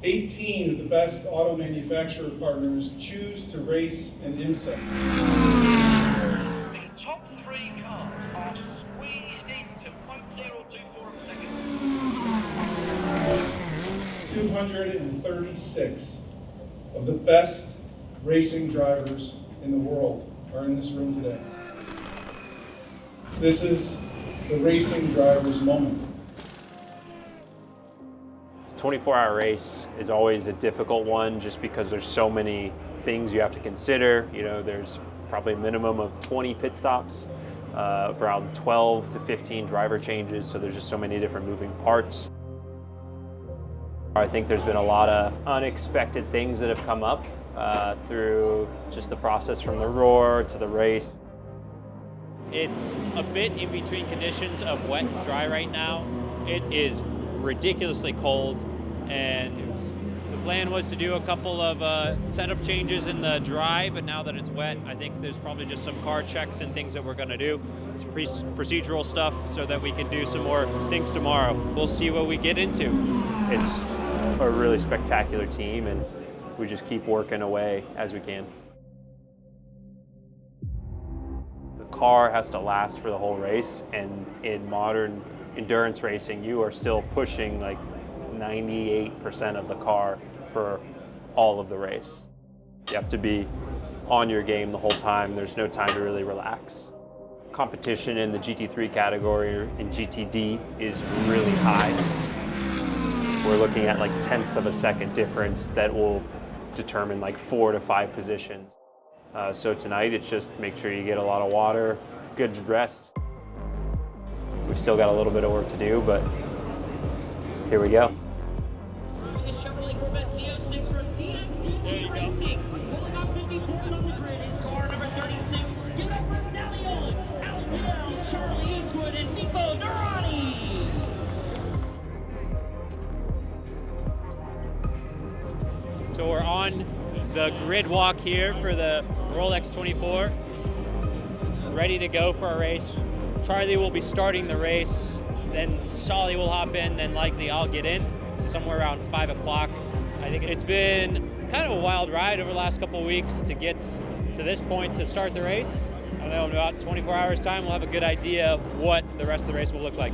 18 of the best auto manufacturer partners choose to race in IMSA. The top three cars are squeezed into 0.024 of a second. 236 of the best racing drivers in the world are in this room today. This is the racing driver's moment. 24-hour race is always a difficult one just because there's so many things you have to consider. You know, there's probably a minimum of 20 pit stops, around 12 to 15 driver changes, so there's just so many different moving parts. I think there's been a lot of unexpected things that have come up through just the process from the roar to the race. It's a bit in between conditions of wet and dry right now. It is ridiculously cold, and the plan was to do a couple of setup changes in the dry, but now that it's wet, I think there's probably just some car checks and things that we're going to do, some procedural stuff, so that we can do some more things tomorrow. We'll see what we get into. It's a really spectacular team, and we just keep working away as we can. The car has to last for the whole race, and in modern endurance racing, you are still pushing like 98% of the car for all of the race. You have to be on your game the whole time. There's no time to really relax. Competition in the GT3 category in GTD is really high. We're looking at like tenths of a second difference that will determine like 4 to 5 positions. So tonight it's just make sure you get a lot of water, good rest. We've still got a little bit of work to do, but here we go. The Chevrolet Corvette CO6 from DXDT Racing. Pulling off 54 from the grid. It's car number 36. Give it up for Sally Owen, Alan Cadell, Charlie Eastwood, and Nico Durrani. So we're on the grid walk here for the Rolex 24. Ready to go for a race. Charlie will be starting the race, then Solly will hop in, then likely I'll get in, so somewhere around 5 o'clock. I think it's been kind of a wild ride over the last couple of weeks to get to this point to start the race. I don't know, in about 24 hours time, we'll have a good idea of what the rest of the race will look like.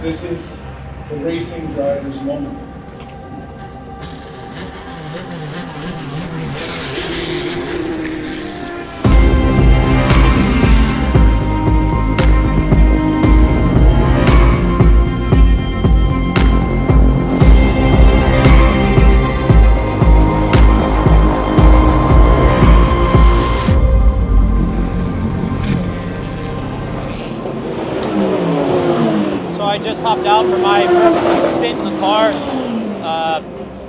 This is the racing driver's moment. I just hopped out for my first stint in the car.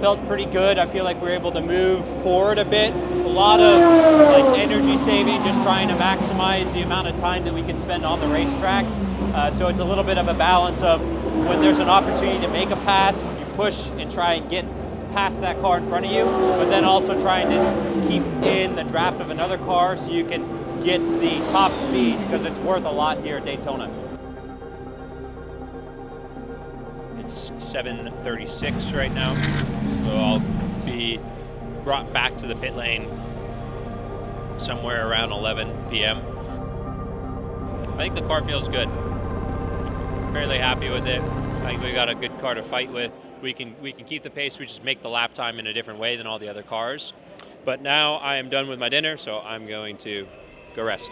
Felt pretty good. I feel like we're able to move forward a bit. A lot of like energy saving, just trying to maximize the amount of time that we can spend on the racetrack. So it's a little bit of a balance of when there's an opportunity to make a pass, you push and try and get past that car in front of you, but then also trying to keep in the draft of another car so you can get the top speed, because it's worth a lot here at Daytona. It's 7:36 right now, so I'll be brought back to the pit lane somewhere around 11 p.m. I think the car feels good. Fairly happy with it. I think we got a good car to fight with. we can keep the pace. We just make the lap time in a different way than all the other cars. But now I am done with my dinner, so I'm going to go rest.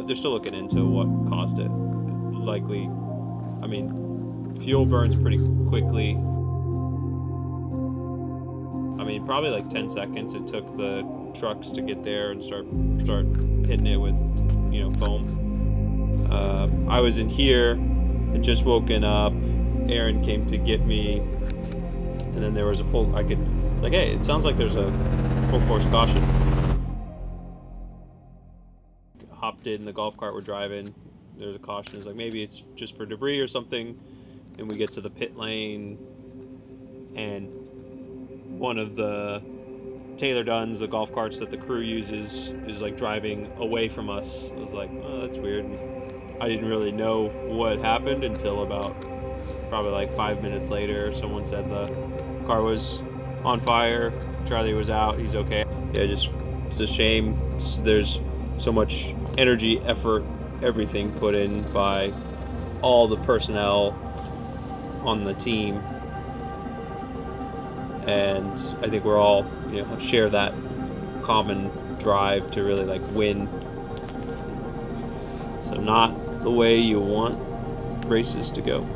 They're still looking into what caused it. Likely, I mean, fuel burns pretty quickly. I mean, probably like 10 seconds it took the trucks to get there and start hitting it with, foam. I was in here and just woken up. Aaron came to get me, and then there was it's like, hey, it sounds like there's a full course caution. Hopped in the golf cart we're driving. There's a caution. It's like maybe it's just for debris or something. And we get to the pit lane, and one of the Taylor Duns, the golf carts that the crew uses, is like driving away from us. I was like, oh, that's weird. And I didn't really know what happened until about probably like 5 minutes later. Someone said the car was on fire. Charlie was out. He's okay. Yeah, it's a shame. There's so much energy, effort, everything put in by all the personnel on the team, and I think we're all share that common drive to really like win. So not the way you want races to go.